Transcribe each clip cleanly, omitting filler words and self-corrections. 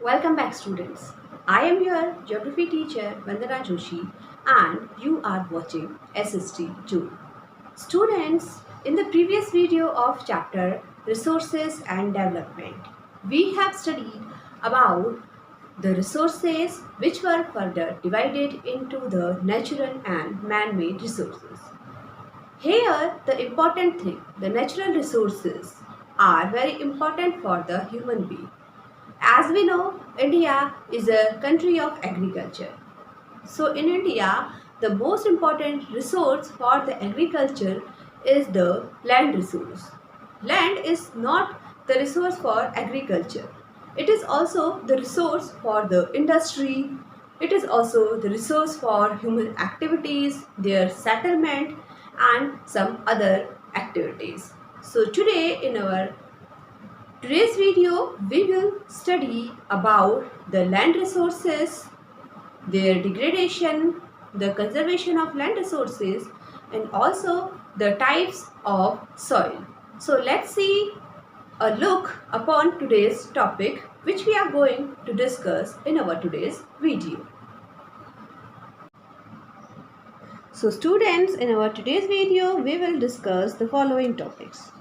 Welcome back, students. I am your geography teacher Vandana Joshi and you are watching SST 2. Students, in the previous video of chapter Resources and Development, we have studied about the resources which were further divided into the natural and man-made resources. Here, the important thing, the natural resources are very important for the human being. As we know, India is a country of agriculture. So in India, the most important resource for the agriculture is the land resource. Land is not the resource for agriculture. It is also the resource for the industry. It is also the resource for human activities, their settlement and some other activities. So today in our today's video, we will study about the land resources, their degradation, the conservation of land resources, and also the types of soil. So let's see a look upon today's topic, which we are going to discuss in our today's video. So students, in our today's video, we will discuss the following topics.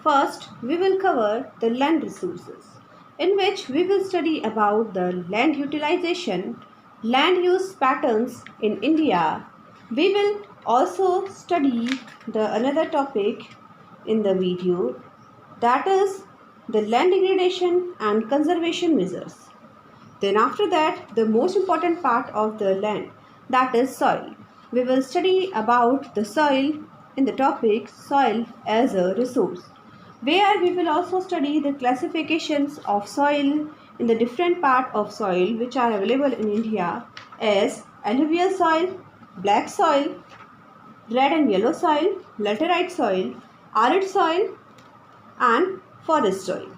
First, we will cover the land resources, in which we will study about the land utilization, land use patterns in India. We will also study the another topic in the video, that is the land degradation and conservation measures. Then after that, the most important part of the land, that is soil. We will study about the soil in the topic soil as a resource, where we will also study the classifications of soil in the different part of soil which are available in India as alluvial soil, black soil, red and yellow soil, laterite soil, arid soil and forest soil.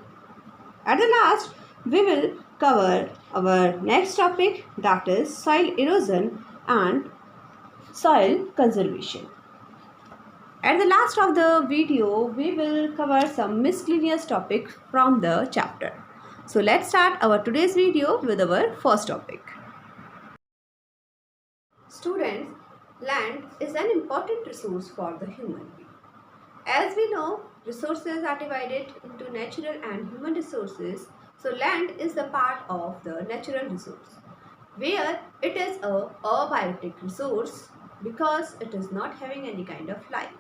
At the last, we will cover our next topic, that is soil erosion and soil conservation. At the last of the video, we will cover some miscellaneous topic from the chapter. So let's start our today's video with our first topic. Students, land is an important resource for the human being. As we know, resources are divided into natural and human resources. So land is the part of the natural resource, where it is a abiotic resource because it is not having any kind of life.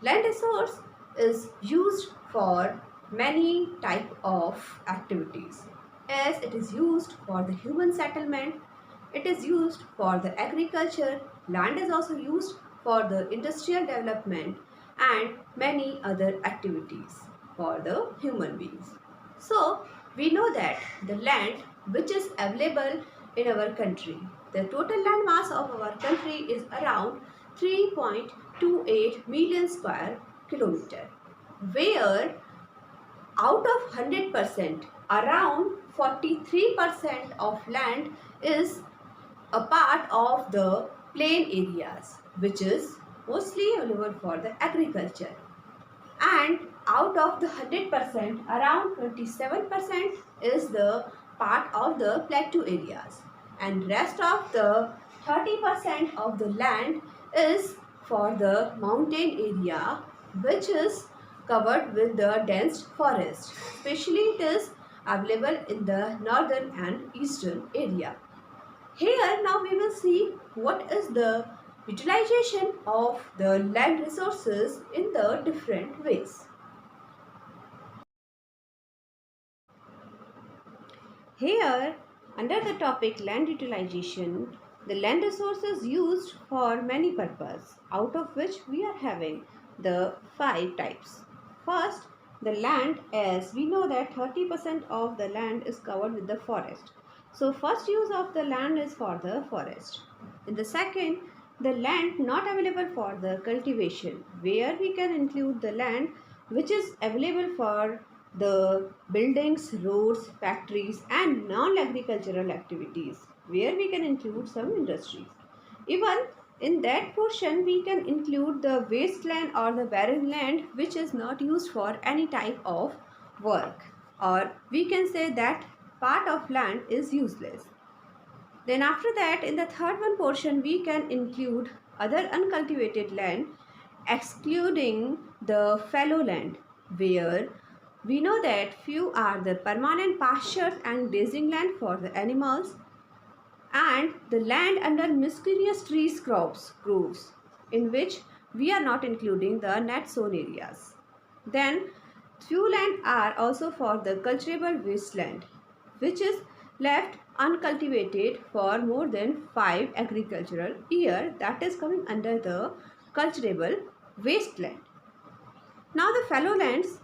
Land resource is used for many type of activities, as it is used for the human settlement, it is used for the agriculture, land is also used for the industrial development and many other activities for the human beings. So we know that the land which is available in our country, the total land mass of our country is around 3.28 million square kilometer, where out of 100%, around 43% of land is a part of the plain areas, which is mostly available for the agriculture. And out of the 100%, around 27% is the part of the plateau areas. And rest of the 30% of the land is for the mountain area, which is covered with the dense forest. Especially it is available in the northern and eastern area. Here now we will see what is the utilization of the land resources in the different ways. Here, under the topic land utilization, the land resources used for many purposes, out of which we are having the 5 types. First, the land, as we know that 30% of the land is covered with the forest. So first use of the land is for the forest. In the second, the land not available for the cultivation, where we can include the land which is available for the buildings, roads, factories and non-agricultural activities, where we can include some industries. Even in that portion, we can include the wasteland or the barren land which is not used for any type of work, or we can say that part of land is useless. Then after that, in the third one portion, we can include other uncultivated land, excluding the fallow land, where we know that few are the permanent pastures and grazing land for the animals, and the land under miscellaneous trees, crops, groves, in which we are not including the net sown areas. Then few land are also for the cultivable wasteland, which is left uncultivated for more than 5 agricultural year, that is coming under the cultivable wasteland. Now the fallow lands,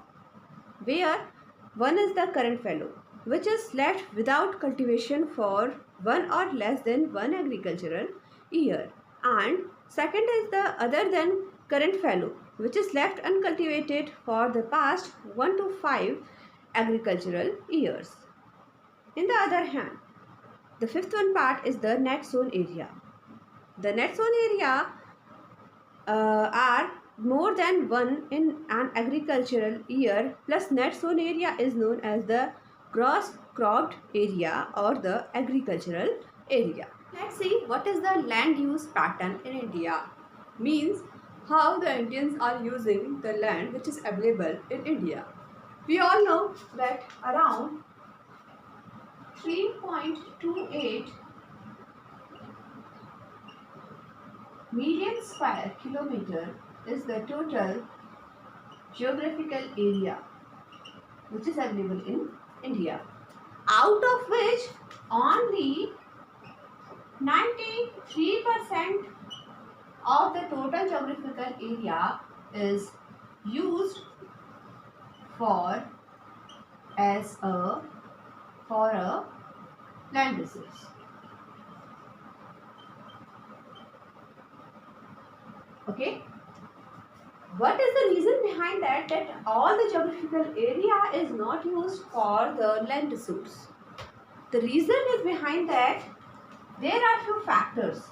where one is the current fallow, which is left without cultivation for one or less than one agricultural year, and second is the other than current fallow, which is left uncultivated for the past 1 to 5 agricultural years. In the other hand, the fifth one part is the net sown area. The net sown area are more than one in an agricultural year, plus net sown area is known as the gross cropped area or the agricultural area. Let's see what is the land use pattern in India. Means how the Indians are using the land which is available in India. We all know that around 3.28 million square kilometer is the total geographical area which is available in India, out of which only 93% of the total geographical area is used for a land resource. Okay. What is the reason behind that all the geographical area is not used for the land resource? The reason is behind that there are few factors.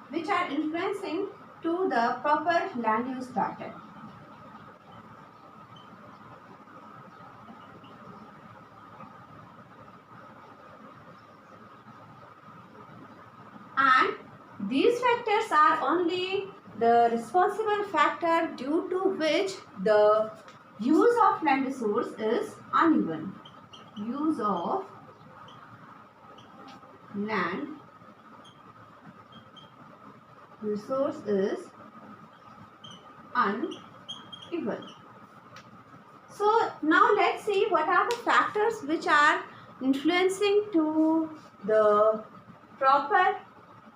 Which are influencing to the proper land use pattern. And these factors are only the responsible factor due to which the use of land resource is uneven. Use of land resource is uneven. So now let's see what are the factors which are influencing to the proper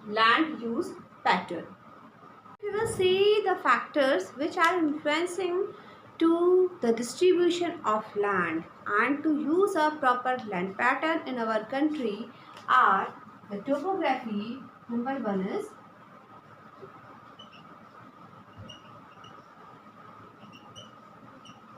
land use pattern. We will see the factors which are influencing to the distribution of land and to use a proper land pattern in our country are the topography. Number one is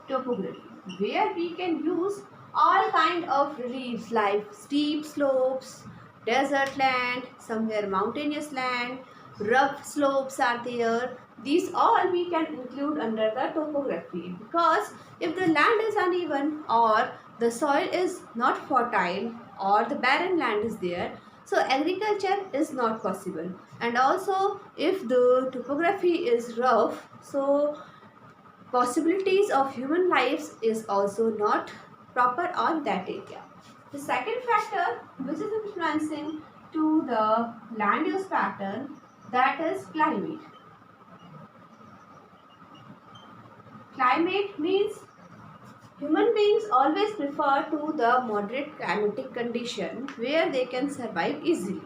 topography, where we can use all kind of reliefs like steep slopes, desert land, somewhere mountainous land, rough slopes are there. These all we can include under the topography, because if the land is uneven or the soil is not fertile or the barren land is there, so agriculture is not possible. And also if the topography is rough, so possibilities of human lives is also not proper on that area. The second factor which is influencing to the land use pattern, that is climate. Climate means human beings always prefer to the moderate climatic condition where they can survive easily,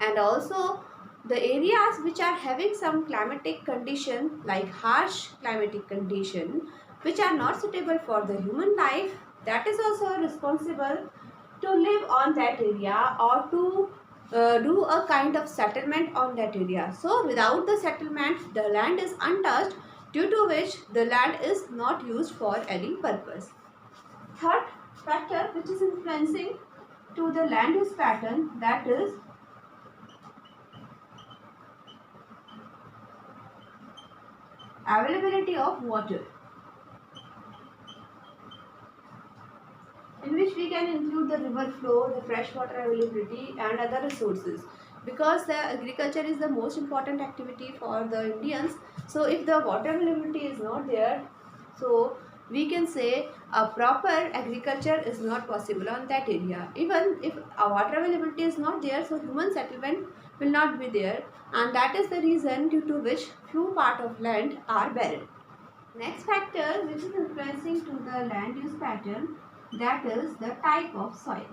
and also the areas which are having some climatic condition like harsh climatic condition which are not suitable for the human life, that is also responsible to live on that area or to do a kind of settlement on that area. So without the settlement, the land is untouched, due to which the land is not used for any purpose. Third factor which is influencing to the land use pattern, that is availability of water, in which we can include the river flow, the freshwater availability and other resources, because the agriculture is the most important activity for the Indians. So if the water availability is not there, so we can say a proper agriculture is not possible on that area. Even if a water availability is not there, so human settlement will not be there, and that is the reason due to which few part of land are barren. Next factor which is influencing to the land use pattern, that is the type of soil.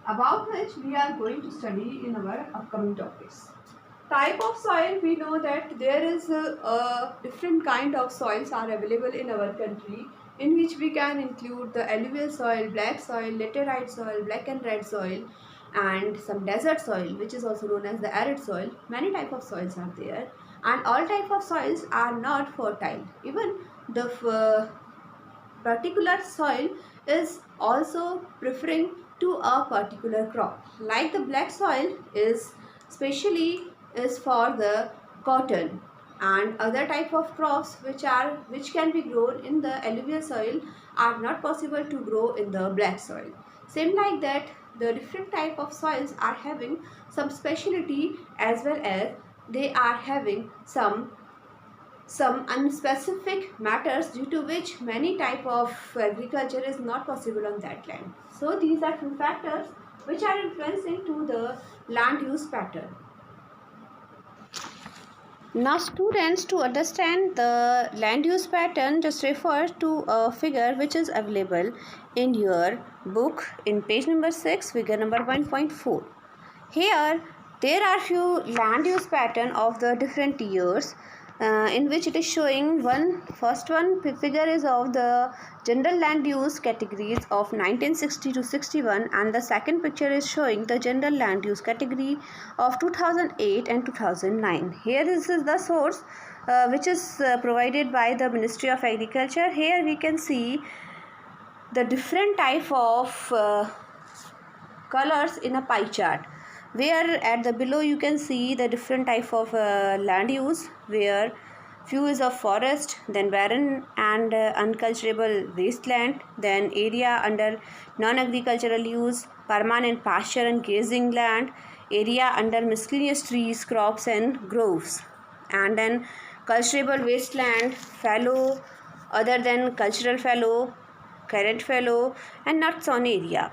About which we are going to study in our upcoming topics. Type of soil, we know that there is a different kind of soils are available in our country, in which we can include the alluvial soil, black soil, laterite soil, black and red soil, and some desert soil, which is also known as the arid soil. Many type of soils are there, and all type of soils are not fertile. Even the particular soil is also preferring to a particular crop. Like the black soil is specially is for the cotton, and other type of crops which can be grown in the alluvial soil are not possible to grow in the black soil. Same like that, the different type of soils are having some speciality, as well as they are having some unspecific matters, due to which many type of agriculture is not possible on that land. So these are few factors which are influencing to the land use pattern. Now students, to understand the land use pattern, just refer to a figure which is available in your book in page number 6, figure number 1.4. Here there are few land use pattern of the different years, in which it is showing first one figure is of the general land use categories of 1960 to 61, and the second picture is showing the general land use category of 2008 and 2009. Here this is the source which is provided by the Ministry of Agriculture. Here we can see the different type of colors in a pie chart, where at the below you can see the different type of land use, where few is of forest, then barren and unculturable wasteland, then area under non-agricultural use, permanent pasture and grazing land, area under miscellaneous trees, crops and groves, and then culturable wasteland, fallow, other than cultural fallow, current fallow, and not sown area.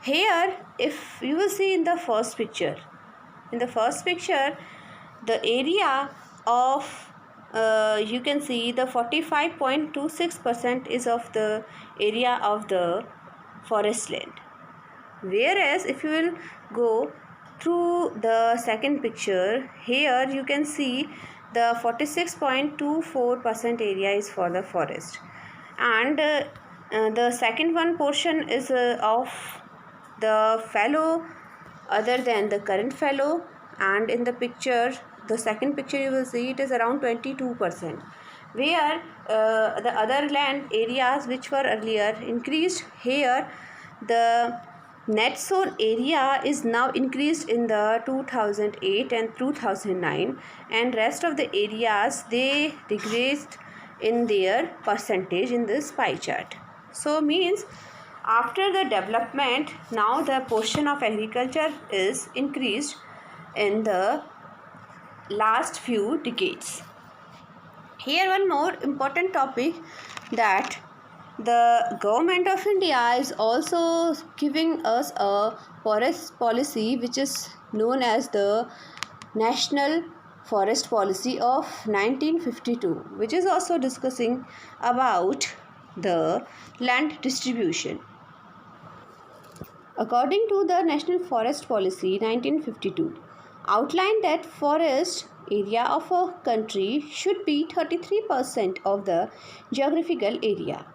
Here, if you will see in the first picture, the area of you can see the 45.26% is of the area of the forest land. Whereas if you will go through the second picture, here you can see the 46.24% area is for the forest, and the second one portion is of the fallow other than the current fallow, and in the picture, the second picture, you will see it is around 22%, where the other land areas which were earlier increased. Here the net sown area is now increased in the 2008 and 2009, and rest of the areas they regressed in their percentage in this pie chart. So means after the development, now the portion of agriculture is increased in the last few decades. Here one more important topic, that the government of India is also giving us a forest policy which is known as the National Forest Policy of 1952, which is also discussing about the land distribution. According to the National Forest Policy 1952, outlined that forest area of a country should be 33% of the geographical area.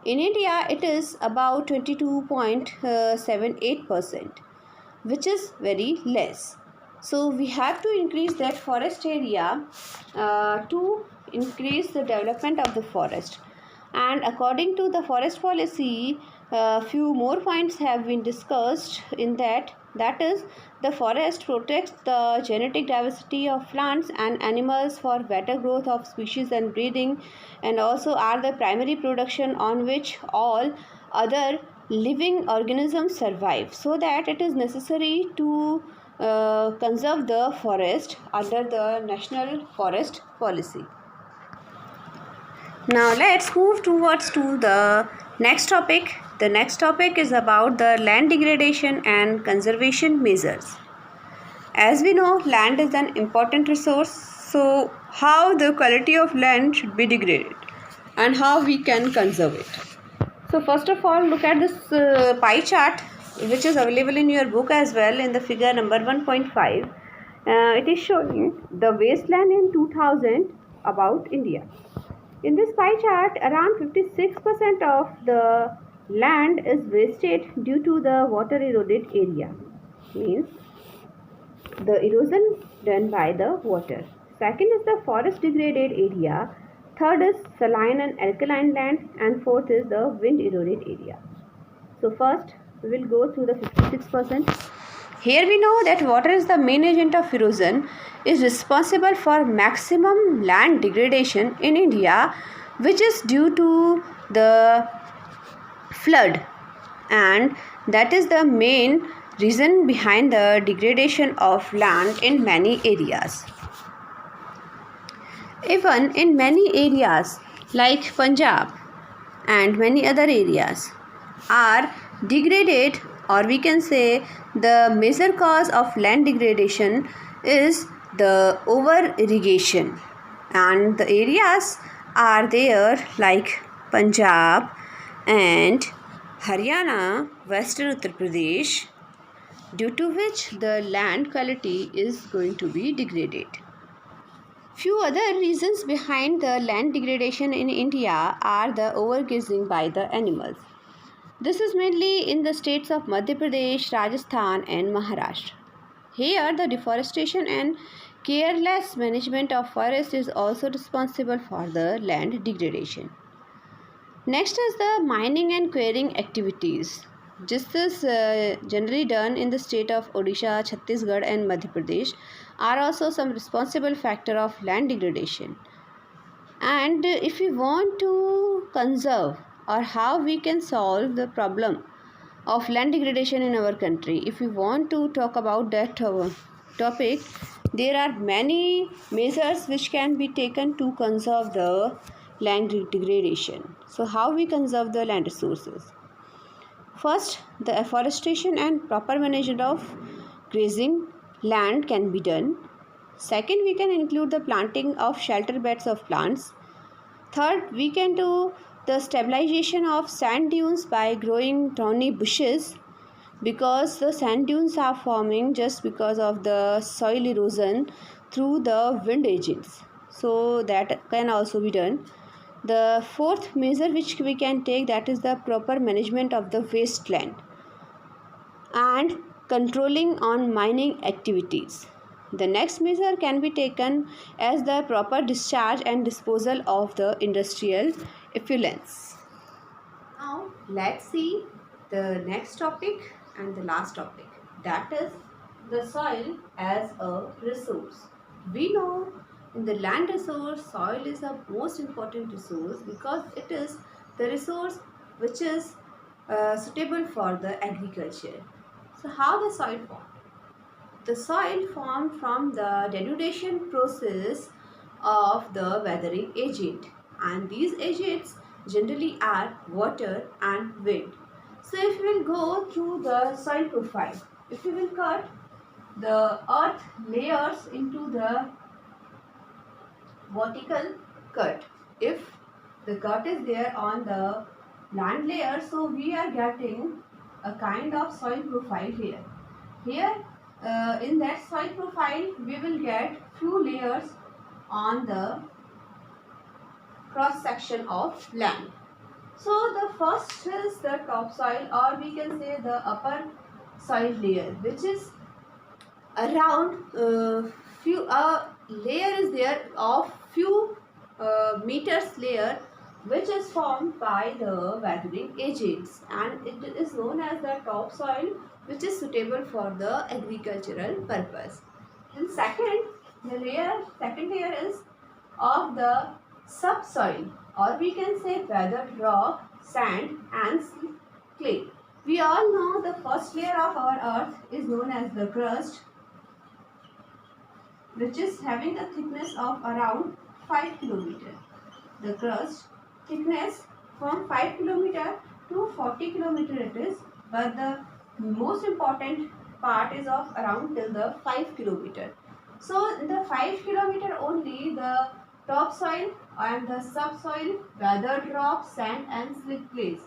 In India, it is about 22.78%, which is very less. So we have to increase that forest area to increase the development of the forest. And according to the forest policy, few more points have been discussed in that. That is, the forest protects the genetic diversity of plants and animals for better growth of species and breeding, and also are the primary production on which all other living organisms survive. So that it is necessary to conserve the forest under the National Forest Policy. Now let's move towards to the next topic. The next topic is about the land degradation and conservation measures. As we know, land is an important resource. So how the quality of land should be degraded and how we can conserve it. So first of all, look at this pie chart which is available in your book as well in the figure number 1.5. It is showing the wasteland in 2000 about India. In this pie chart, around 56% of the land is wasted due to the water eroded area. Means the erosion done by the water. Second is the forest degraded area. Third is saline and alkaline land, and fourth is the wind eroded area. So first we will go through the 56%. Here we know that water is the main agent of erosion, is responsible for maximum land degradation in India, which is due to the flood, and that is the main reason behind the degradation of land in many areas. Even in many areas like Punjab and many other areas are degraded, or we can say the major cause of land degradation is the over irrigation, and the areas are there like Punjab and Haryana, Western Uttar Pradesh, due to which the land quality is going to be degraded. Few other reasons behind the land degradation in India are the overgrazing by the animals. This is mainly in the states of Madhya Pradesh, Rajasthan and Maharashtra. Here the deforestation and careless management of forest is also responsible for the land degradation. Next is the mining and quarrying activities. This is generally done in the state of Odisha, Chhattisgarh and Madhya Pradesh are also some responsible factor of land degradation. And if we want to conserve or how we can solve the problem of land degradation in our country, if we want to talk about that topic, there are many measures which can be taken to conserve the land degradation. So how we conserve the land resources? First, the afforestation and proper management of grazing land can be done. Second, we can include the planting of shelter beds of plants. Third, we can do the stabilization of sand dunes by growing thorny bushes, because the sand dunes are forming just because of the soil erosion through the wind agents. So that can also be done. The fourth measure which we can take, that is the proper management of the wasteland and controlling on mining activities. The next measure can be taken as the proper discharge and disposal of the industrial effluents. Now let's see the next topic and the last topic, that is the soil as a resource. We know in the land resource, soil is the most important resource because it is the resource which is suitable for the agriculture. So how the soil formed? The soil formed from the denudation process of the weathering agent, and these agents generally are water and wind. So if we will go through the soil profile, if we will cut the earth layers into the vertical cut, if the cut is there on the land layer, so we are getting a kind of soil profile here. Here in that soil profile we will get few layers on the cross section of land. So the first is the topsoil, or we can say the upper soil layer, which is around layer is there of few meters layer, which is formed by the weathering agents, and it is known as the topsoil which is suitable for the agricultural purpose. And second layer is of the subsoil, or we can say weathered rock, sand and clay. We all know the first layer of our earth is known as the crust, which is having a thickness of around 5 km. The crust thickness from 5 km to 40 km it is, but the most important part is of around till the 5 km. So in the 5 km only the topsoil and the subsoil, weathered rock, sand and slick clays.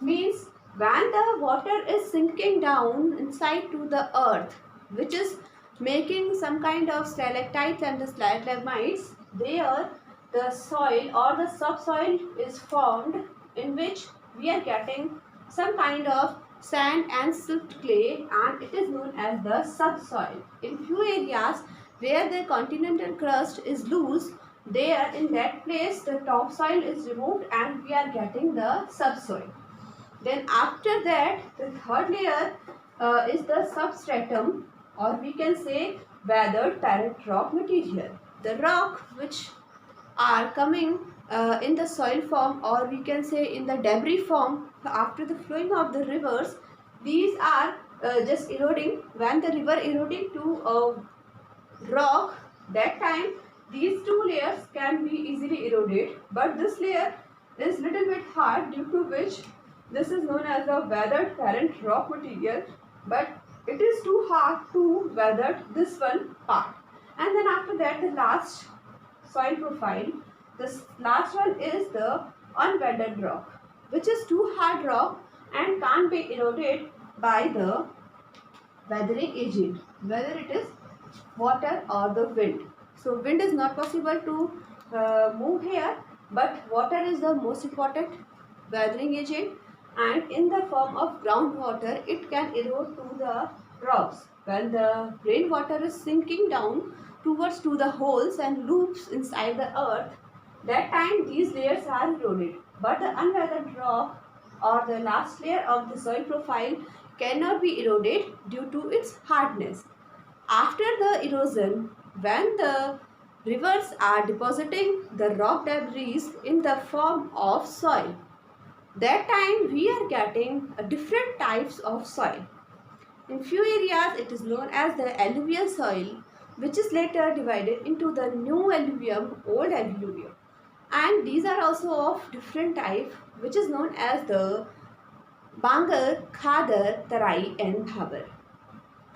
Means when the water is sinking down inside to the earth, which is making some kind of stalactites and the stalagmites, there the soil or the subsoil is formed, in which we are getting some kind of sand and silt clay, and it is known as the subsoil. In few areas where the continental crust is loose, there in that place the topsoil is removed and we are getting the subsoil. Then after that the third layer is the substratum, or we can say weathered parent rock material. The rock which are coming in the soil form, or we can say in the debris form after the flowing of the rivers, these are just eroding. When the river eroding to a rock, that time these two layers can be easily eroded, but this layer is little bit hard, due to which this is known as the weathered parent rock material, but it is too hard to weather this one part. And then after that the last soil profile, this last one is the unweathered rock, which is too hard rock and can't be eroded by the weathering agent, whether it is water or the wind. So wind is not possible to move here, but water is the most important weathering agent, and in the form of groundwater it can erode to the rocks. When the rainwater is sinking down towards to the holes and loops inside the earth, that time these layers are eroded. But the unweathered rock or the last layer of the soil profile cannot be eroded due to its hardness. After the erosion, when the rivers are depositing the rock debris in the form of soil, that time we are getting different types of soil. In few areas it is known as the alluvial soil, which is later divided into the new alluvium, old alluvium, and these are also of different type, which is known as the Bangar, Khadar, Tarai and Bhabar.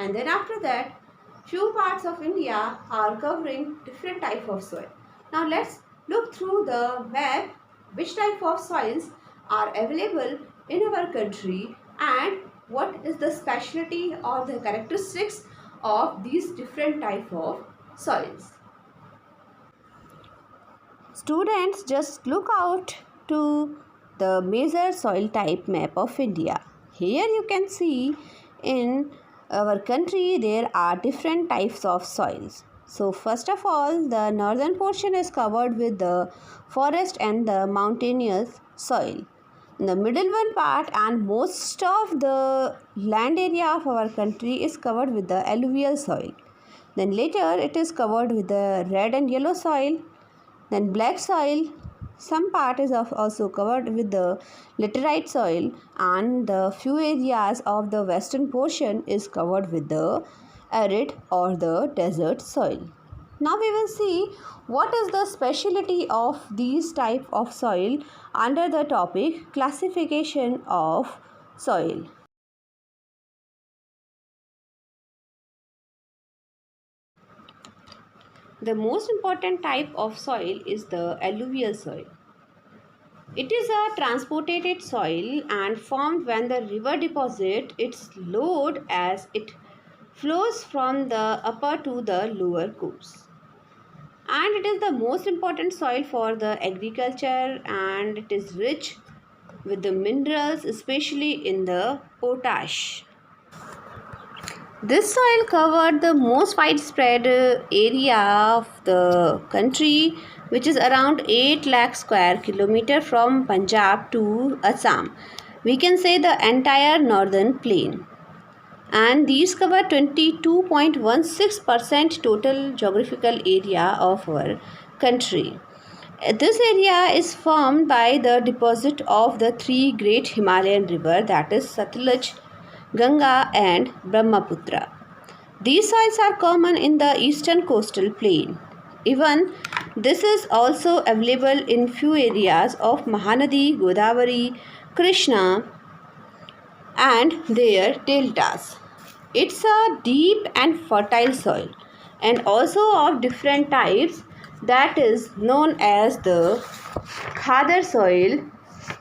And then after that, few parts of India are covering different type of soil. Now let's look through the map which type of soils are available in our country and what is the specialty or the characteristics of these different type of soils. Students, just look out to the major soil type map of India. Here you can see in our country there are different types of soils. So first of all, the northern portion is covered with the forest and the mountainous soil. The middle one part and most of the land area of our country is covered with the alluvial soil. Then later it is covered with the red and yellow soil, then black soil. Some part is also covered with the laterite soil, and the few areas of the western portion is covered with the arid or the desert soil. Now we will see what is the specialty of these type of soil under the topic classification of soil. The most important type of soil is the alluvial soil. It is a transported soil and formed when the river deposits its load as it flows from the upper to the lower course. And it is the most important soil for the agriculture, and it is rich with the minerals, especially in the potash. This soil covered the most widespread area of the country, which is around 8 lakh square kilometer from Punjab to Assam. We can say the entire northern plain. and these cover 22.16% total geographical area of our country. This area is formed by the deposit of the three great Himalayan rivers, that is Satluj, Ganga and Brahmaputra. These soils are common in the eastern coastal plain. Even this is also available in few areas of Mahanadi, Godavari, Krishna and their deltas. It's a deep and fertile soil and also of different types, that is known as the Khadar soil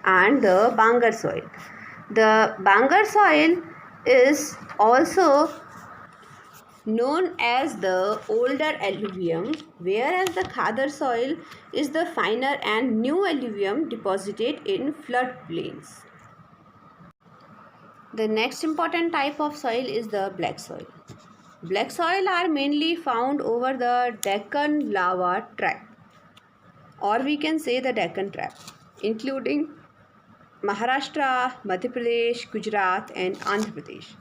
and the Bangar soil. The Bangar soil is also known as the older alluvium, whereas the Khadar soil is the finer and new alluvium deposited in floodplains. The next important type of soil is the black soil. Black soil are mainly found over the Deccan lava tract, or we can say the Deccan Trap, including Maharashtra, Madhya Pradesh, Gujarat and Andhra Pradesh.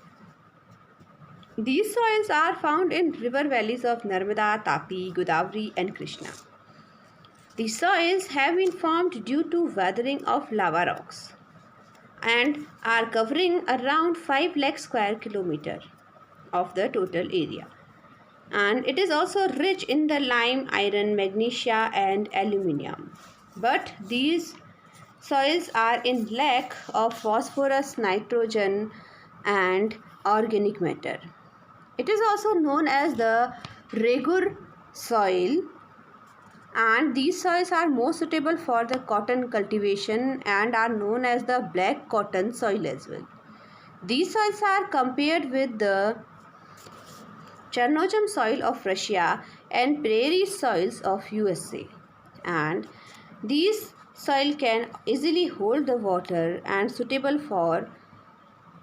These soils are found in river valleys of Narmada, Tapi, Godavari and Krishna. These soils have been formed due to weathering of lava rocks and are covering around 5 lakh square kilometer of the total area. And it is also rich in the lime, iron, magnesia and aluminium. But these soils are in lack of phosphorus, nitrogen and organic matter. It is also known as the Regur soil, and these soils are more suitable for the cotton cultivation and are known as the black cotton soil as well. These soils are compared with the Chernozem soil of Russia and prairie soils of USA, and these soil can easily hold the water and suitable for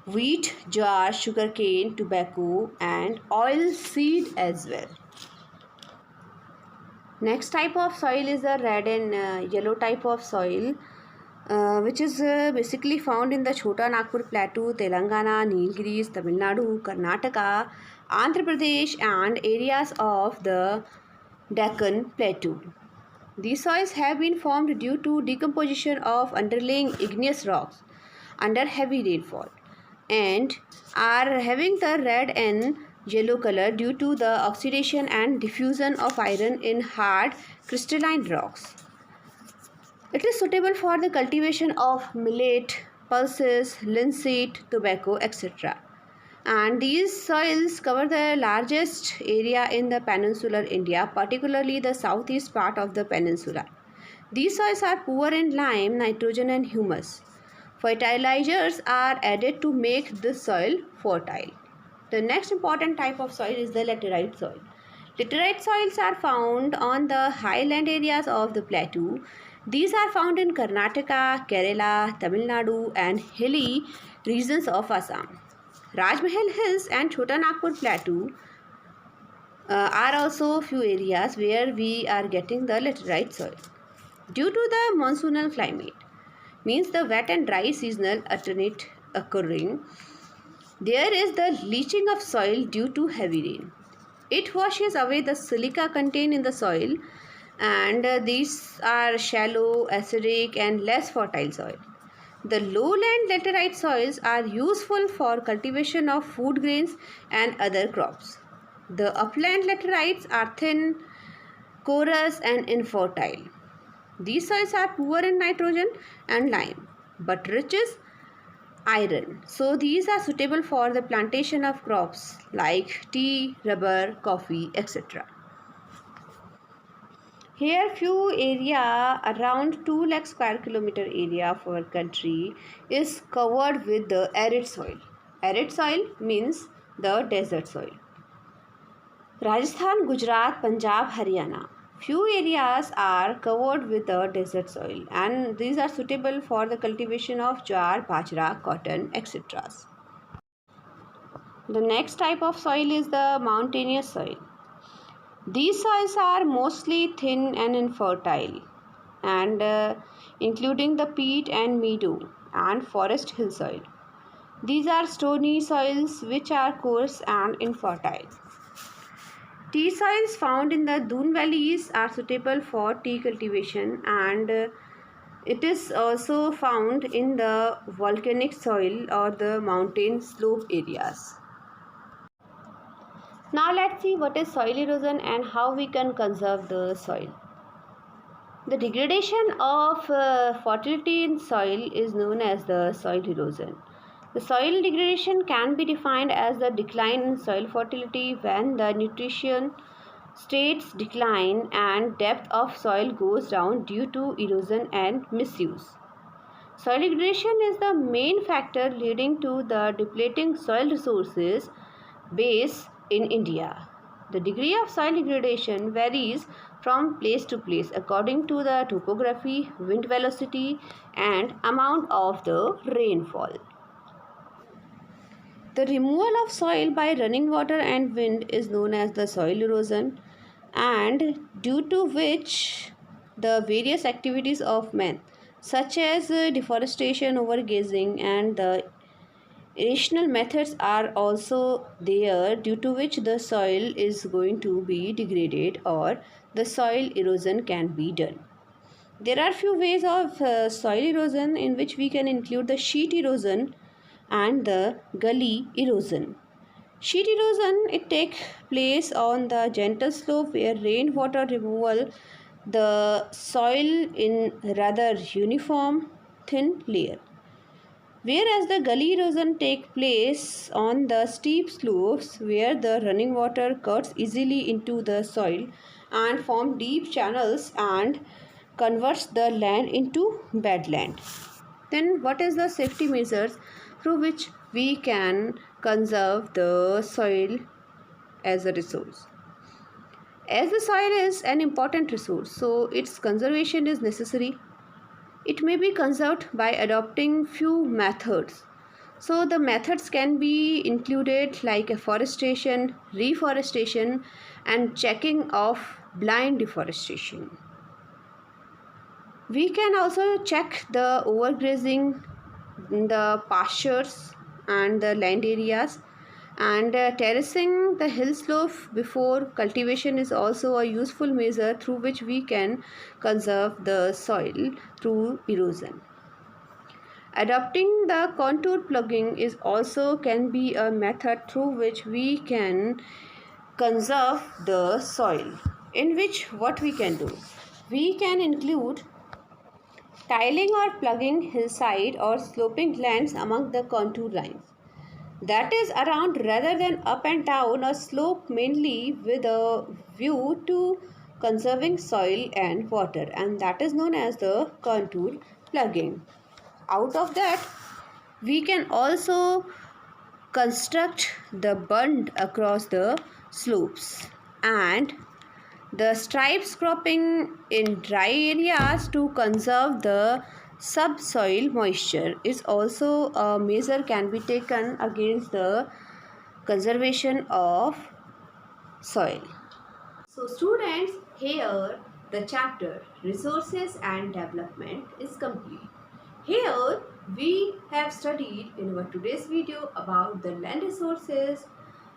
wheat, jar, sugarcane, tobacco and oil seed as well. Next type of soil is the red and yellow type of soil, which is basically found in the Chota Nagpur Plateau, Telangana, Nilgiris, Tamil Nadu, Karnataka, Andhra Pradesh and areas of the Deccan Plateau. These soils have been formed due to decomposition of underlying igneous rocks under heavy rainfall and are having the red and yellow color due to the oxidation and diffusion of iron in hard crystalline rocks. It is suitable for the cultivation of millet, pulses, linseed, tobacco, etc. And these soils cover the largest area in the peninsular India, particularly the southeast part of the peninsula. These soils are poor in lime, nitrogen and humus. Fertilizers are added to make this soil fertile. The next important type of soil is the laterite soil. Laterite soils are found on the highland areas of the plateau. These are found in Karnataka, Kerala, Tamil Nadu and hilly regions of Assam. Rajmahal Hills and Chota Nagpur Plateau are also few areas where we are getting the laterite soil. Due to the monsoonal climate, means the wet and dry seasonal alternate occurring, there is the leaching of soil due to heavy rain. It washes away the silica contained in the soil, and these are shallow, acidic and less fertile soil. The lowland laterite soils are useful for cultivation of food grains and other crops. The upland laterites are thin, porous and infertile. These soils are poor in nitrogen and lime, but rich in iron. So these are suitable for the plantation of crops like tea, rubber, coffee, etc. Here few area around 2 lakh square kilometer area of our country is covered with the arid soil. Arid soil means the desert soil. Rajasthan, Gujarat, Punjab, Haryana. Few areas are covered with the desert soil and these are suitable for the cultivation of jar, bajra, cotton, etc. The next type of soil is the mountainous soil. These soils are mostly thin and infertile and including the peat and meadow and forest hill soil. These are stony soils which are coarse and infertile. Tea soils found in the dune valleys are suitable for tea cultivation, and it is also found in the volcanic soil or the mountain slope areas. Now let's see what is soil erosion and how we can conserve the soil. The degradation of fertility in soil is known as the soil erosion. The soil degradation can be defined as the decline in soil fertility when the nutrition states decline and depth of soil goes down due to erosion and misuse. Soil degradation is the main factor leading to the depleting soil resources base in India. The degree of soil degradation varies from place to place according to the topography, wind velocity, and amount of the rainfall. The removal of soil by running water and wind is known as the soil erosion, and due to which the various activities of man such as deforestation, overgrazing, and the irrational methods are also there, due to which the soil is going to be degraded or the soil erosion can be done. There are few ways of soil erosion in which we can include the sheet erosion and the gully erosion. Sheet erosion, it takes place on the gentle slope where rainwater removal the soil in rather uniform thin layer, whereas the gully erosion takes place on the steep slopes where the running water cuts easily into the soil and form deep channels and converts the land into bedland. Then what is the safety measures through which we can conserve the soil as a resource? As the soil is an important resource, so its conservation is necessary. It may be conserved by adopting few methods. So the methods can be included like afforestation, reforestation, and checking of blind deforestation. We can also check the overgrazing in the pastures and the land areas, and terracing the hill slope before cultivation is also a useful measure through which we can conserve the soil through erosion. Adopting the contour plugging is also can be a method through which we can conserve the soil, in which what we can do, we can include tiling or plugging hillside or sloping lands among the contour lines, that is around rather than up and down a slope, mainly with a view to conserving soil and water, and that is known as the contour plugging. Out of that, we can also construct the bund across the slopes, and the stripes cropping in dry areas to conserve the subsoil moisture is also a measure can be taken against the conservation of soil. So students, here the chapter Resources and Development is complete. Here we have studied in our today's video about the land resources,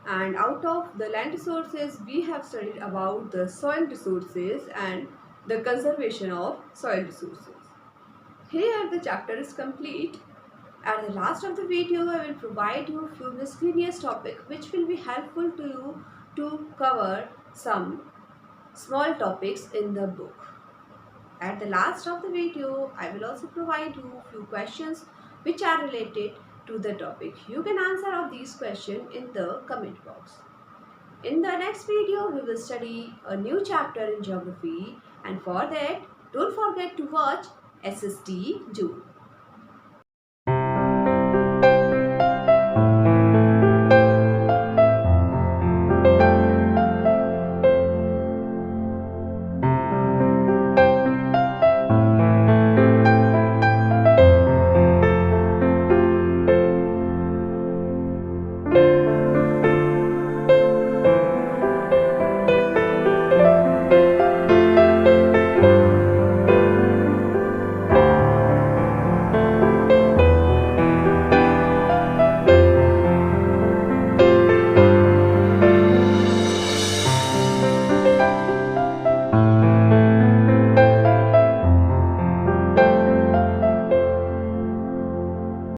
and out of the land resources we have studied about the soil resources and the conservation of soil resources. Here the chapter is complete. At the last of the video I will provide you few miscellaneous topics which will be helpful to you to cover some small topics in the book. At the last of the video I will also provide you few questions which are related to the topic. You can answer all these questions in the comment box. In the next video, we will study a new chapter in geography, and for that, don't forget to watch SST June.